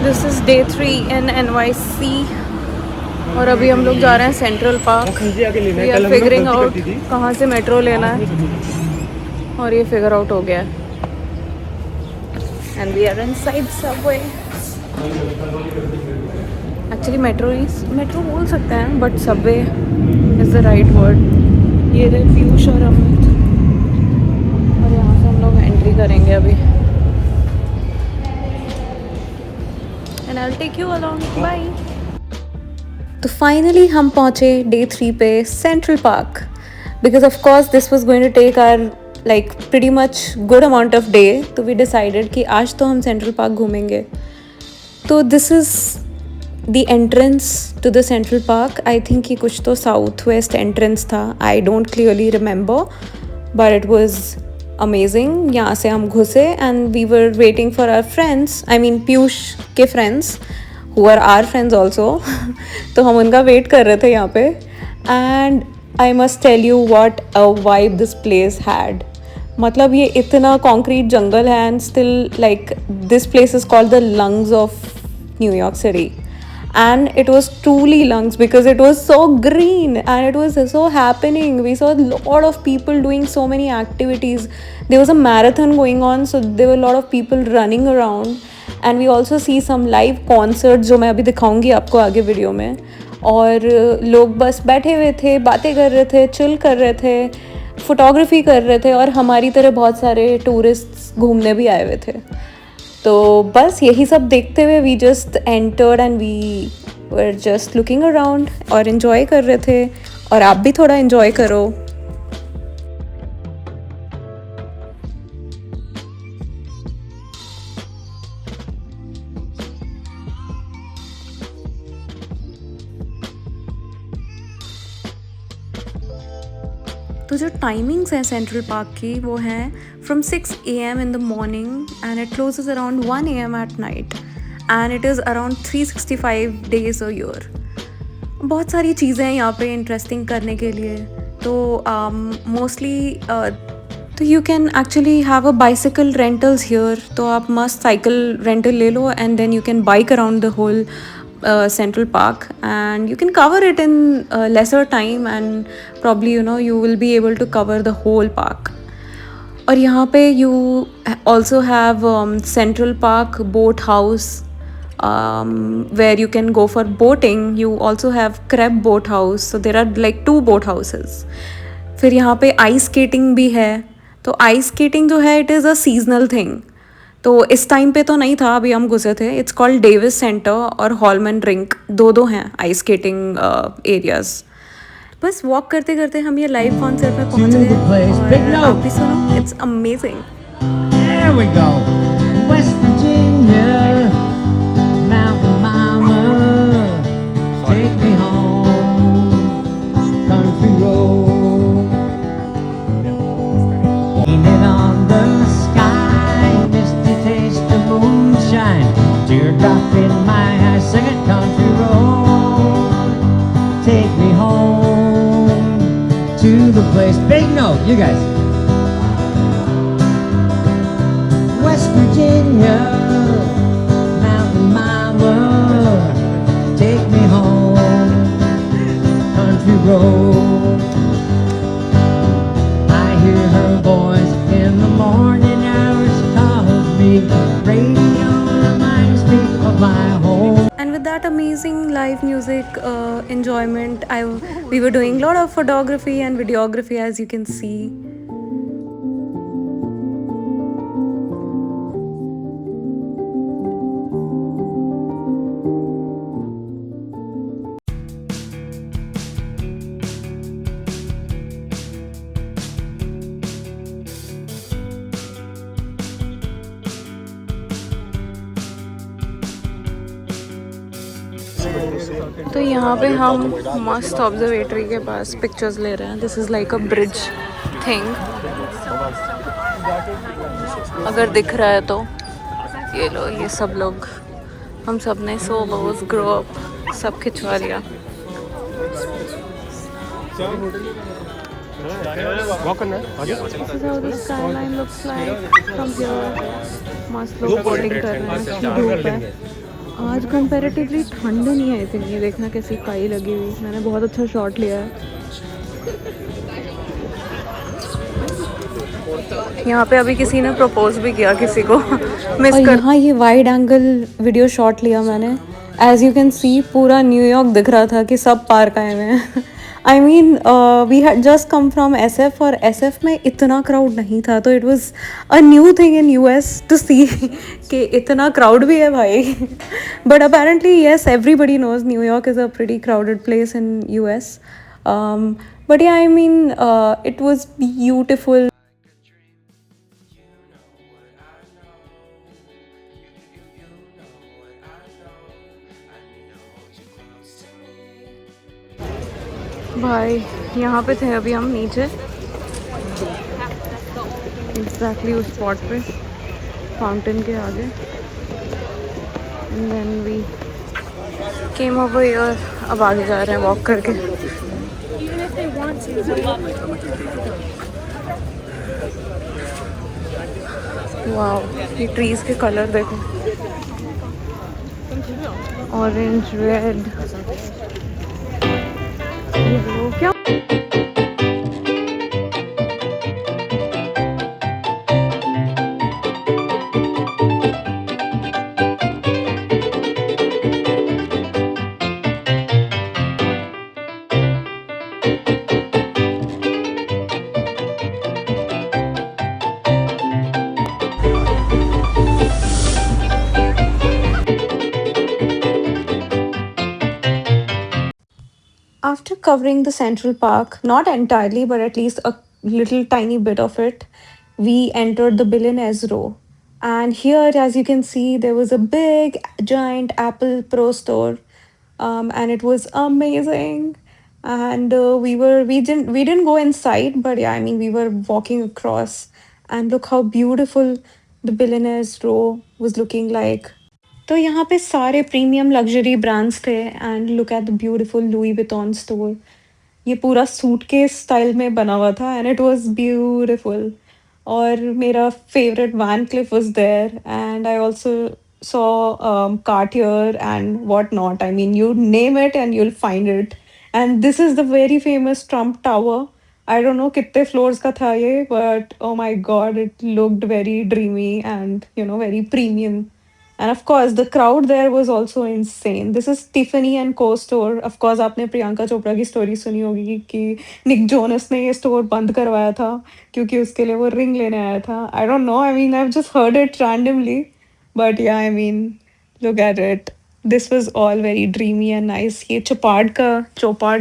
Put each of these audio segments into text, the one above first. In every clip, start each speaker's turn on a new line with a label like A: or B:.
A: This is day 3 in NYC और अभी हम लोग जा रहे हैं Central Park. We are figuring out कहाँ से मेट्रो लेना है और ये फिगर आउट हो गया है and we are inside subway. Actually metro बोल सकते हैं but subway is the right word. ये रहे पीयूष और अमित और यहाँ से हम लोग एंट्री करेंगे अभी and I will take you along. Bye. तो फाइनली हम पहुँचे डे 3 पे Central Park because of course this was going to take our like pretty much good amount of day. तो वी डिसाइडेड कि आज तो हम सेंट्रल पार्क घूमेंगे। तो this is the entrance to the Central Park. I think ये कुछ तो साउथ वेस्ट एंट्रेंस था। I don't clearly remember but it was amazing. यहाँ से हम घुसे and we were waiting for our friends, I mean Piyush के friends who are our friends also तो हम उनका वेट कर रहे थे यहाँ पे and I must tell you what a vibe this place had. मतलब ये इतना कॉन्क्रीट जंगल है and still like this place is called the lungs of New York City and it was truly lungs because it was so green and it was so happening. We saw a lot of people doing so many activities. There was a marathon going on, so there were a lot of people running around and we also see some live concerts जो मैं अभी दिखाऊंगी आपको आगे video में। और लोग बस बैठे हुए थे, बातें कर रहे थे, चिल कर रहे थे, फोटोग्राफी कर रहे थे और हमारी तरह बहुत सारे टूरिस्ट्स घूमने भी आए हुए थे। तो बस यही सब देखते हुए we just entered and we were just looking around और इन्जॉय कर रहे थे। और आप भी थोड़ा इन्जॉय करो। तो जो टाइमिंग्स हैं सेंट्रल पार्क की वो हैं from 6 AM in the morning and it closes around 1 AM at night and it is around 365 days a year. बहुत सारी चीज़ें हैं यहाँ पे इंटरेस्टिंग करने के लिए। तो मोस्टली तो you can actually have a bicycle rentals here. तो आप मस्त साइकिल रेंटल ले लो and then you can bike around the whole Central Park and you can cover it in lesser time and probably you will be able to cover the whole park. और यहाँ पे you also have Central Park boat house where you can go for boating. You also have crab boat house, so there are like 2 boat houses. फिर यहाँ पे ice skating भी है। तो ice skating जो है it is a seasonal thing. तो इस टाइम पे तो नहीं था, अभी हम घुसे थे। इट्स कॉल्ड डेविस सेंटर और हॉलमैन रिंक, दो हैं आइस स्केटिंग एरियाज। बस वॉक करते करते हम ये लाइव कॉन्सर्ट में पहुंच गए और आप भी सुनो, it's amazing.
B: Teardrop in my eye, singing country road. Take me home to the place. Big note, you guys. West Virginia, Mountain Mama. Take me home, country road. I hear her voice in the morning hours. She calls me radio.
A: And with that amazing live music enjoyment, we were doing a lot of photography and videography, as you can see. तो यहाँ पे हम मस्त observatory के पास pictures ले रहे हैं। This is like a bridge thing, अगर दिख रहा है तो। ये लो, ये सब लोग, हम सब ने सोलोज ग्रो अप सब खिंचवा लिया। This is how the skyline looks like from here. मस्त लोग बोटिंग कर रहे हैं, धूप है। आज कंपैरेटिवली ठंड नहीं है इतनी, ये देखना कैसी काई लगी हुई। मैंने बहुत अच्छा शॉट लिया है। यहाँ पे अभी किसी ने प्रपोज भी किया किसी को मिस और कर। यहाँ ये वाइड एंगल वीडियो शॉट लिया मैंने। एज यू कैन सी पूरा न्यूयॉर्क दिख रहा था कि सब पार्क आए हुए हैं। I mean we had just come from SF और SF में इतना क्राउड नहीं था, तो it was a new thing in US to see कि इतना क्राउड भी है भाई। But apparently yes, everybody knows New York is a pretty crowded place in US. But yeah, I mean, it was beautiful. भाई यहाँ पे थे अभी हम नीचे एग्जैक्टली उस स्पॉट पे फाउंटेन के आगे। And then we came over here. अब आगे जा रहे हैं वॉक करके। वाओ, ये ट्रीज के कलर देखो, ऑरेंज, रेड, क्या। After covering the Central Park, not entirely, but at least a little tiny bit of it, we entered the Billionaires Row. And here, as you can see, there was a big, giant Apple Pro store, and it was amazing. And we didn't go inside, but yeah, I mean, we were walking across, and look how beautiful the Billionaires Row was looking like. तो यहाँ पे सारे premium luxury brands थे। And look at the beautiful Louis Vuitton store. ये पूरा suitcase style में बना हुआ था एंड इट वाज ब्यूटीफुल। और मेरा favourite Van Cleef was there and I also saw Cartier and what not. I mean you name it and you'll find it. And this is the very famous Trump Tower. I don't know कितने floors का था ये, but oh my God, it looked very dreamy and very premium. And of course, the crowd there was also insane. This is Tiffany and Co store. Of course, आपने प्रियंका चोपड़ा की story सुनी होगी कि Nick Jonas ने ये store बंद करवाया था क्योंकि उसके लिए वो रिंग लेने आया था. I don't know. I mean, I've just heard it randomly, but yeah, I mean, look at it. This was all very dreamy and nice. ये चोपाड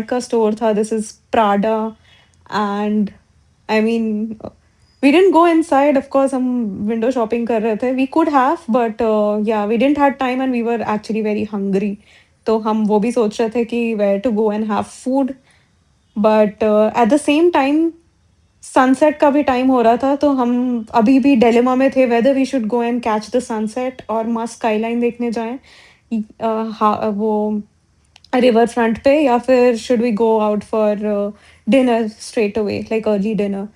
A: का स्टोर था. This is Prada, and I mean, we didn't go inside. Of course, हम window shopping कर रहे थे. We could have, but yeah, we didn't have time and we were actually very hungry. तो हम वो भी सोच रहे थे कि where to go and have food. But at the same time, sunset का भी टाइम हो रहा था, तो हम अभी भी डिलेमा में थे whether we should go and catch the sunset और मस्त स्काईलाइन देखने जाएं वो रिवर फ्रंट पे, या फिर should we go out for dinner straight away, like early dinner.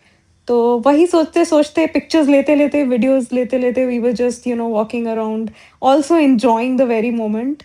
A: तो वही सोचते सोचते, पिक्चर्स लेते लेते, वीडियोस लेते लेते, we were just walking around, also enjoying the very moment.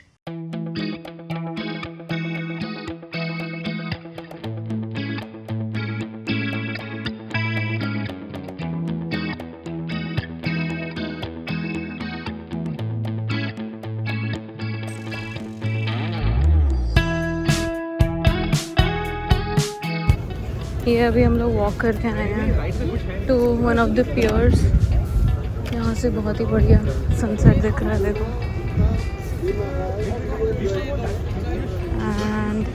A: ये अभी हम लोग वॉक करके आए हैं to one of the piers. यहाँ से बहुत ही बढ़िया सनसेट दिख रहा है, देखो. And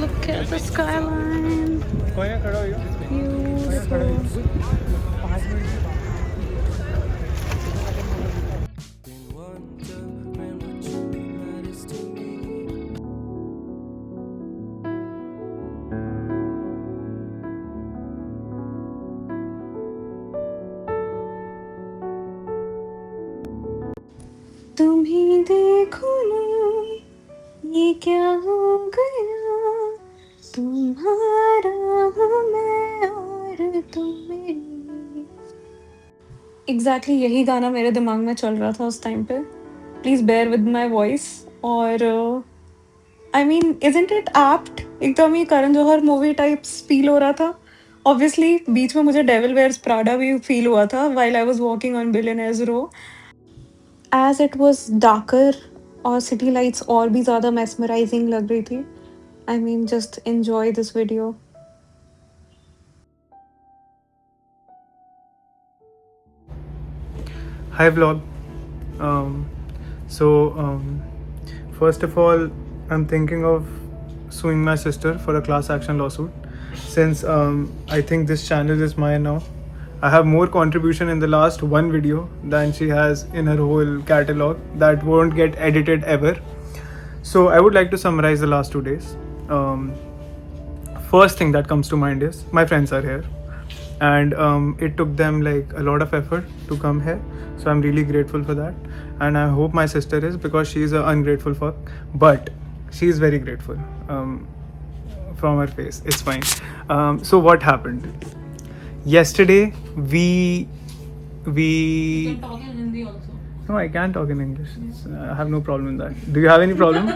A: look at the skyline. Beautiful. तुम्हें देखो ना, ये क्या हो गया, तुम्हारा हूँ मैं और एग्जैक्टली यही गाना मेरे दिमाग में चल रहा था उस टाइम पे. Please bear with my voice. और I mean isn't it apt, एकदम ही Karan Johar movie types feel हो रहा था. ऑब्वियसली बीच में मुझे डेविल वेयर्स प्राडा भी फील हुआ था while I was walking on Billionaires Row. As it was darker और सिटी लाइट्स और भी ज़्यादा मेस्मराइजिंग लग रही थी. I mean just enjoy this video.
C: Hi vlog. Um, so first of all, I'm thinking of suing my sister for a class action lawsuit since I think this channel is mine now. I have more contribution in the last one video than she has in her whole catalog that won't get edited ever. So I would like to summarize the last 2 days. First thing that comes to mind is my friends are here, and it took them like a lot of effort to come here, so I'm really grateful for that. And I hope my sister is, because she's an ungrateful fuck, but she's very grateful. From her face, it's fine. So what happened yesterday? We
D: You can talk in Hindi also.
C: No, I can talk in English. I have no problem in that. Do you have any problem?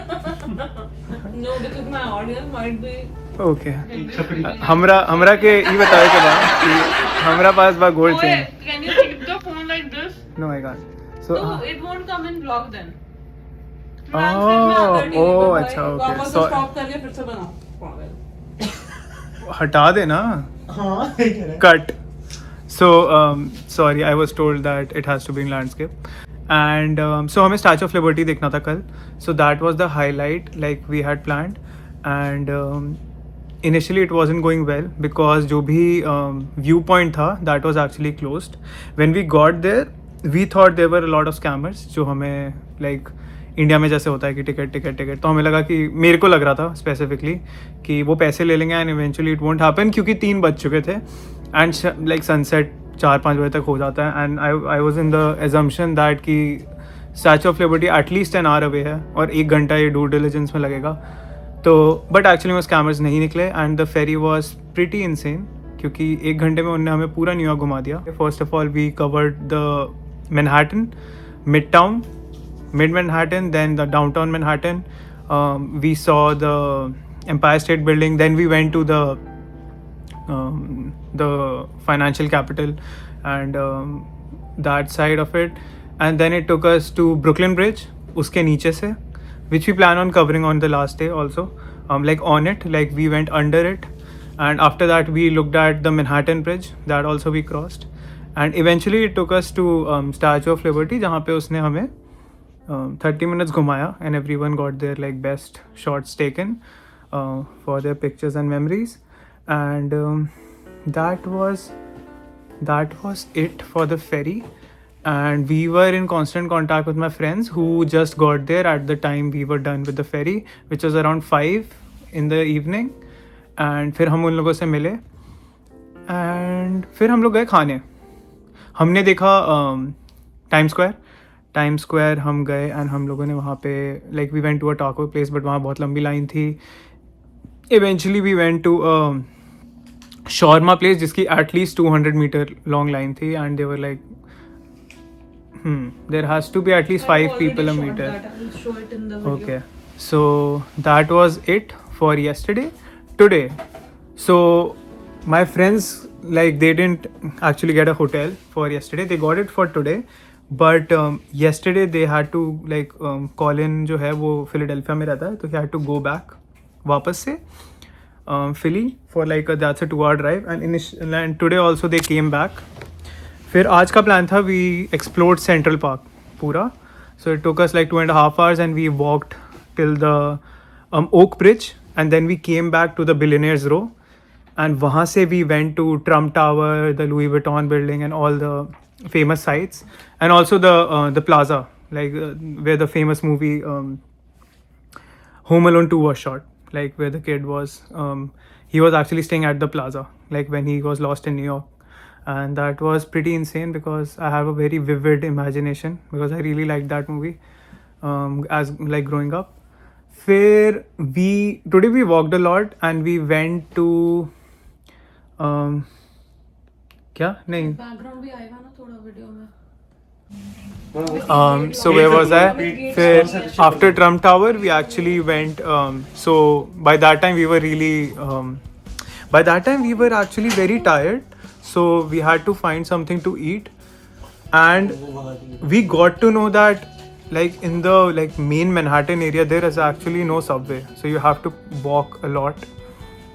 D: No, because my audience might be.
C: Okay. हमरा के ई बतावे के बाद कि हमरा पास बा gold chain.
D: Wait, can you keep the phone like this?
C: No, I can't. So
D: No, it won't come in vlog then.
C: oh, अच्छा, okay.
D: वापस
C: So-
D: स्टॉप करके फिर से बनाओ. पागल.
C: हटा देना. Cut. So sorry, I was told that it has to be in landscape. And so हमें Statue of Liberty देखना था कल. So that was the highlight like we had planned. And initially it wasn't going well because जो भी viewpoint था that was actually closed. When we got there, we thought there were a lot of scammers जो हमें like India में जैसे होता है कि टिकट तो हमें लगा कि मेरे को लग रहा था स्पेसिफिकली कि वो पैसे ले लेंगे and eventually it won't happen क्योंकि 3 बज चुके थे एंड लाइक सनसेट 4-5 बजे तक हो जाता है. And I was in the assumption that कि Statue of Liberty at least an hour away है और 1 घंटा ये ड्यू डिलिजेंस में लगेगा. तो बट एक्चुअली वो स्कैमर्स नहीं निकले and the ferry was pretty insane क्योंकि 1 घंटे में उन्होंने हमें पूरा न्यूयॉर्क घुमा दिया. First of all we covered the Manhattan, midtown, mid Manhattan, then the downtown Manhattan. We saw the Empire State Building. Then we went to the financial capital and that side of it. And then it took us to Brooklyn Bridge, uske niche se, which we plan on covering on the last day also. Like on it, like we went under it. And after that, we looked at the Manhattan Bridge. That also we crossed. And eventually, it took us to Statue of Liberty, जहाँ पे उसने हमें 30 minutes घुमाया and everyone got their like best shots taken for their pictures and memories. And that was it for the ferry. And we were in constant contact with my friends who just got there at the time we were done with the ferry, which was around 5 in the evening. And फिर हम उन लोगों से मिले and फिर हम लोग गए खाने. हमने देखा टाइम स्क्वायर हम गए एंड हम लोगों ने वहाँ पे like we went to a taco place but वहाँ बहुत लंबी लाइन थी. Eventually we went to shawarma place जिसकी एटलीस्ट 200 मीटर लॉन्ग लाइन थी and they were like there has to be at least 5 people a meter.
D: I will show it in the video.
C: Okay, so that was it for yesterday. Today, so my friends like they didn't actually get a hotel for yesterday. They got it for today. But yesterday they had to like call in जो है वो Philadelphia में रहता है तो he had to go back वापस से Philly for like that's a 2-hour drive and today also they came back. फिर आज का प्लान था we explored Central Park पूरा. So it took us like 2.5 hours and we walked till the Oak Bridge and then we came back to the Billionaires Row and वहाँ से we went to Trump Tower, the Louis Vuitton building and all the famous sites and also the plaza like where the famous movie Home Alone 2 was shot, like where the kid was he was actually staying at the plaza like when he was lost in New York. And that was pretty insane because I have a very vivid imagination because I really liked that movie as like growing up. Today we walked a lot and we went to क्या नहीं
D: background भी आएगा ना थोड़ा video में.
C: So where was I? फिर after Trump Tower we actually went. So by that time we were really. By that time we were actually very tired. So we had to find something to eat, and we got to know that like in the like main Manhattan area there is actually no subway. So you have to walk a lot.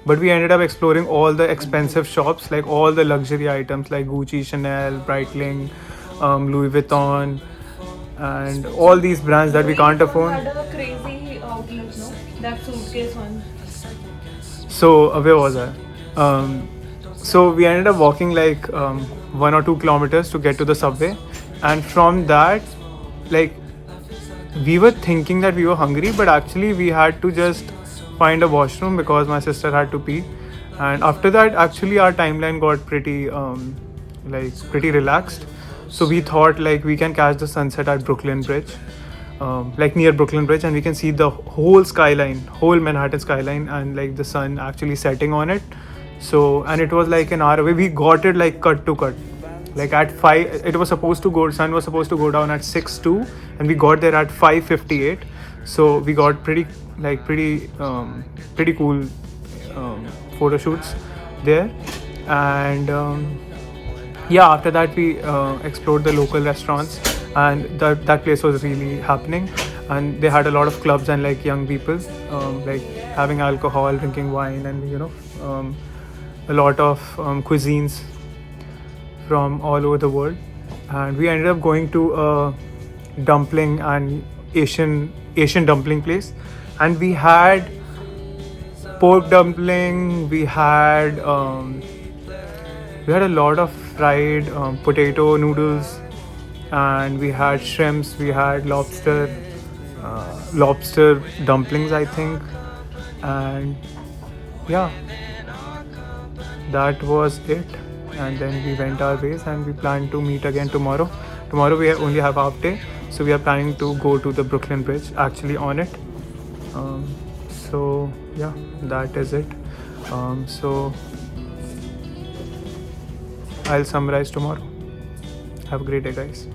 C: But we ended up exploring all the expensive shops, like all the luxury items like Gucci, Chanel, Breitling, Louis Vuitton, and all these brands that we can't afford.
D: Had a crazy outlet, no? That suitcase one.
C: So where was I? So we ended up walking like 1 or 2 kilometers to get to the subway, and from that, like we were thinking that we were hungry, but actually we had to just find a washroom because my sister had to pee, and after that, actually our timeline got pretty relaxed. So we thought like we can catch the sunset at Brooklyn Bridge. Like near Brooklyn Bridge, and we can see the whole skyline, whole Manhattan skyline, and like the sun actually setting on it. So, and it was like an hour away. We got it like cut to cut. Like at 5, it was supposed to go. Sun was supposed to go down at 6:02, and we got there at 5:58. So we got pretty cool photo shoots there, and yeah. After that, we explored the local restaurants, and that place was really happening, and they had a lot of clubs and like young people like having alcohol, drinking wine, and a lot of cuisines from all over the world. And we ended up going to a dumpling and Asian dumpling place, and we had pork dumpling, we had a lot of fried potato noodles, and we had shrimps, we had lobster dumplings, I think, and yeah, that was it. And then we went our ways, and we plan to meet again tomorrow. Tomorrow we only have half day, so we are planning to go to the Brooklyn Bridge, actually on it. So yeah, that is it. So I'll summarize tomorrow. Have a great day, guys.